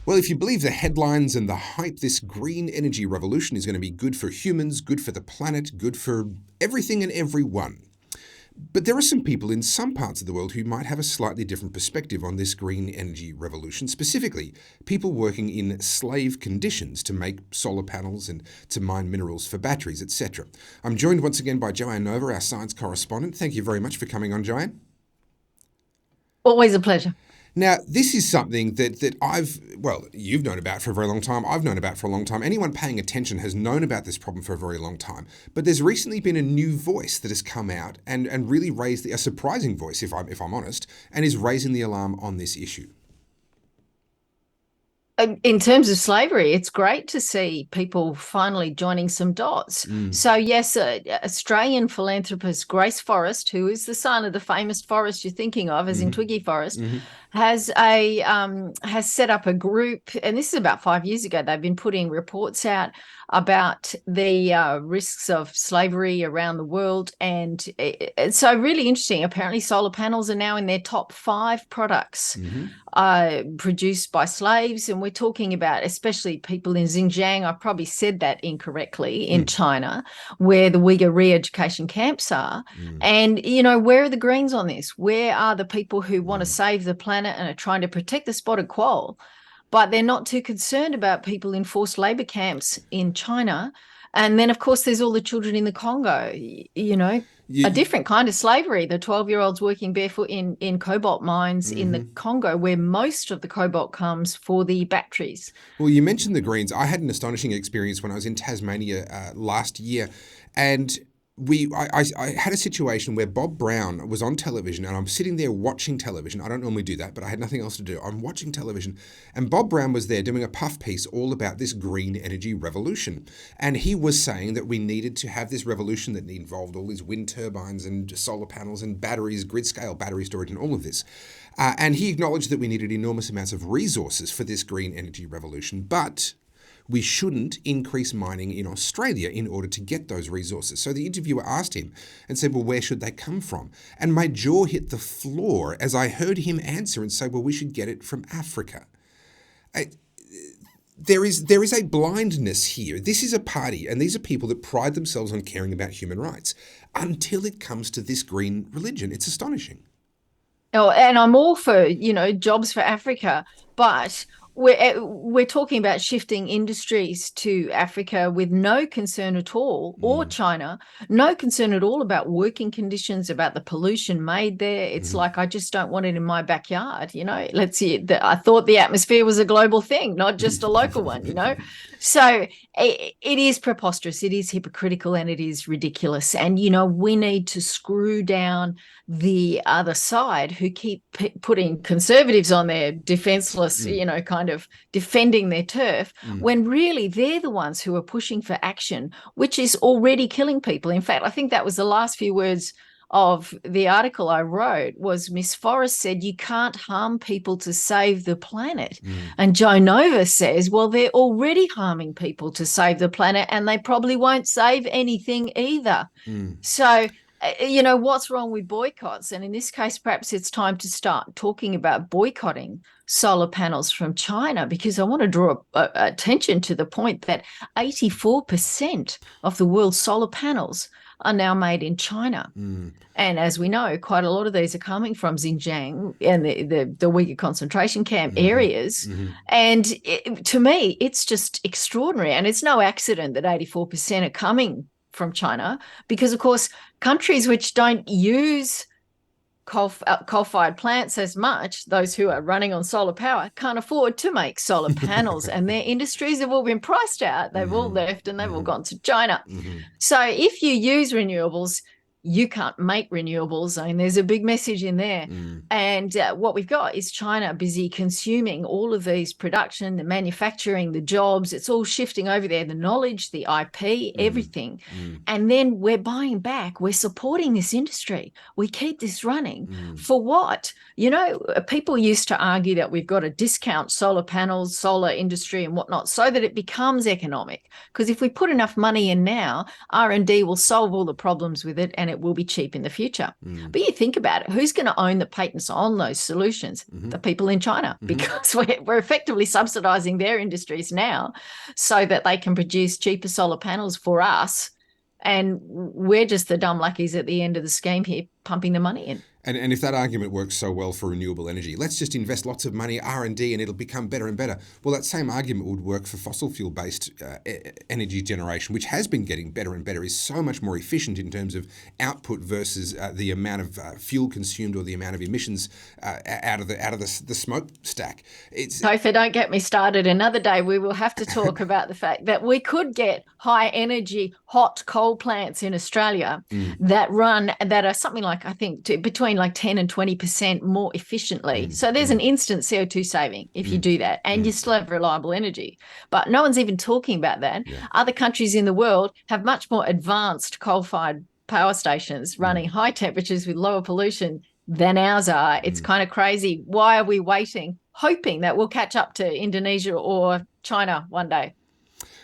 Well, if you believe the headlines and the hype, this green energy revolution is going to be good for humans, good for the planet, good for everything and everyone. But there are some people in some parts of the world who might have a slightly different perspective on this green energy revolution, specifically people working in slave conditions to make solar panels and to mine minerals for batteries, etc. I'm joined once again by Joanne Nova, our science correspondent. Thank you very much for coming on, Joanne. Always a pleasure. Now, this is something that you've known about for a very long time. I've known about for a long time. Anyone paying attention has known about this problem for a very long time. But there's recently been a new voice that has come out and really raised a surprising voice, if I'm honest, and is raising the alarm on this issue. In terms of slavery, it's great to see people finally joining some dots. So yes, Australian philanthropist Grace Forrest, who is the son of the famous Forrest you're thinking of, as in Twiggy Forrest, has set up a group, and this is about 5 years ago. They've been putting reports out about the risks of slavery around the world, and it's so really interesting. Apparently, solar panels are now in their top 5 products produced by slaves, and we're talking about especially people in Xinjiang. I probably said that incorrectly, in China, where the Uyghur re-education camps are. And where are the Greens on this? Where are the people who want to save the planet and are trying to protect the spotted quoll, but they're not too concerned about people in forced labor camps in China? And then, of course, there's all the children in the Congo, a different kind of slavery. The 12-year-olds working barefoot in cobalt mines in the Congo, where most of the cobalt comes for the batteries. Well, you mentioned the Greens. I had an astonishing experience when I was in Tasmania last year, and I had a situation where Bob Brown was on television, and I'm sitting there watching television. I don't normally do that, but I had nothing else to do. I'm watching television, and Bob Brown was there doing a puff piece all about this green energy revolution. And he was saying that we needed to have this revolution that involved all these wind turbines and solar panels and batteries, grid-scale battery storage and all of this. And he acknowledged that we needed enormous amounts of resources for this green energy revolution, but we shouldn't increase mining in Australia in order to get those resources. So the interviewer asked him and said, well, where should they come from? And my jaw hit the floor as I heard him answer and say, well, we should get it from Africa. There is a blindness here. This is a party, and these are people that pride themselves on caring about human rights until it comes to this green religion. It's astonishing. Oh, and I'm all for, jobs for Africa, but we're talking about shifting industries to Africa with no concern at all, or China, no concern at all about working conditions, about the pollution made there. It's like, I just don't want it in my backyard. Let's see. I thought the atmosphere was a global thing, not just a local one. So it is preposterous, it is hypocritical, and it is ridiculous. And we need to screw down the other side, who keep putting conservatives on there defenseless, kind of defending their turf, when really they're the ones who are pushing for action, which is already killing people. In fact, I think that was the last few words of the article I wrote. Was Miss Forrest said, you can't harm people to save the planet. And Joanne Nova says, well, they're already harming people to save the planet, and they probably won't save anything either. So what's wrong with boycotts? And in this case, perhaps it's time to start talking about boycotting solar panels from China, because I want to draw attention to the point that 84% of the world's solar panels are now made in China. And as we know, quite a lot of these are coming from Xinjiang and the Uyghur concentration camp areas. And to me, it's just extraordinary. And it's no accident that 84% are coming from China, because, of course, countries which don't use coal-fired plants as much, those who are running on solar power, can't afford to make solar panels, and their industries have all been priced out. They've all left, and they've all gone to China. So if you use renewables, you can't make renewables. I mean, there's a big message in there. And what we've got is China busy consuming all of these production, the manufacturing, the jobs. It's all shifting over there, the knowledge, the IP, everything. And then we're buying back. We're supporting this industry. We keep this running. For what? People used to argue that we've got to discount solar panels, solar industry and whatnot, so that it becomes economic. Because if we put enough money in now, R&D will solve all the problems with it, and and it will be cheap in the future. But you think about it, who's going to own the patents on those solutions? The people in China, because we're effectively subsidizing their industries now so that they can produce cheaper solar panels for us. And we're just the dumb luckies at the end of the scheme here, pumping the money in. And if that argument works so well for renewable energy, let's just invest lots of money, R&D, and it'll become better and better. Well, that same argument would work for fossil fuel-based energy generation, which has been getting better and better, is so much more efficient in terms of output versus the amount of fuel consumed or the amount of emissions out of the smokestack. Topher, don't get me started. Another day we will have to talk about the fact that we could get high energy hot coal plants in Australia that are something like, I think, between like 10 and 20% more efficiently. So there's an instant CO2 saving if you do that, and you still have reliable energy. But no one's even talking about that. Other countries in the world have much more advanced coal-fired power stations running high temperatures with lower pollution than ours are. It's kind of crazy. Why are we waiting, hoping that we'll catch up to Indonesia or China one day?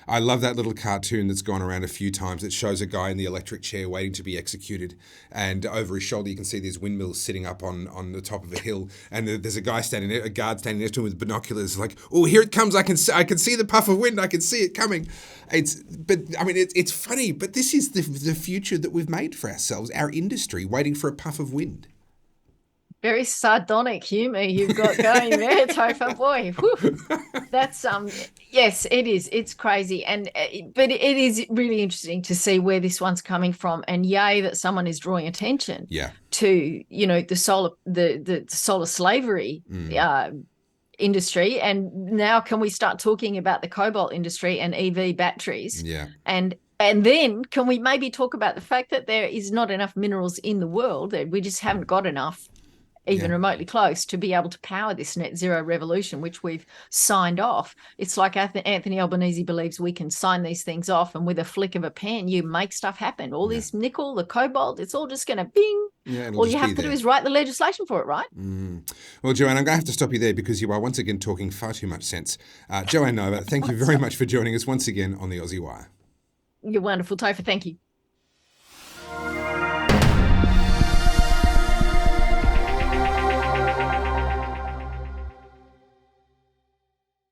I love that little cartoon that's gone around a few times. It shows a guy in the electric chair waiting to be executed, and over his shoulder you can see these windmills sitting up on the top of a hill, and there's a guy standing there, a guard standing next to him with binoculars, like, oh, here it comes! I can see the puff of wind. I can see it coming. It's funny, but this is the future that we've made for ourselves. Our industry waiting for a puff of wind. Very sardonic humour you've got going there, Topher. Boy, whew. That's yes, it is. It's crazy, but it is really interesting to see where this one's coming from. And yay, that someone is drawing attention to the solar slavery industry. And now can we start talking about the cobalt industry and EV batteries? Yeah. And then can we maybe talk about the fact that there is not enough minerals in the world, that we just haven't got enough, even remotely close, to be able to power this net zero revolution, which we've signed off. It's like Anthony Albanese believes we can sign these things off, and with a flick of a pen, you make stuff happen. All this nickel, the cobalt, it's all just going to bing. All you have to do is write the legislation for it, right? Well, Joanne, I'm going to have to stop you there because you are once again talking far too much sense. Joanne Nova, thank you very much for joining us once again on the Aussie Wire. You're wonderful, Topher. Thank you.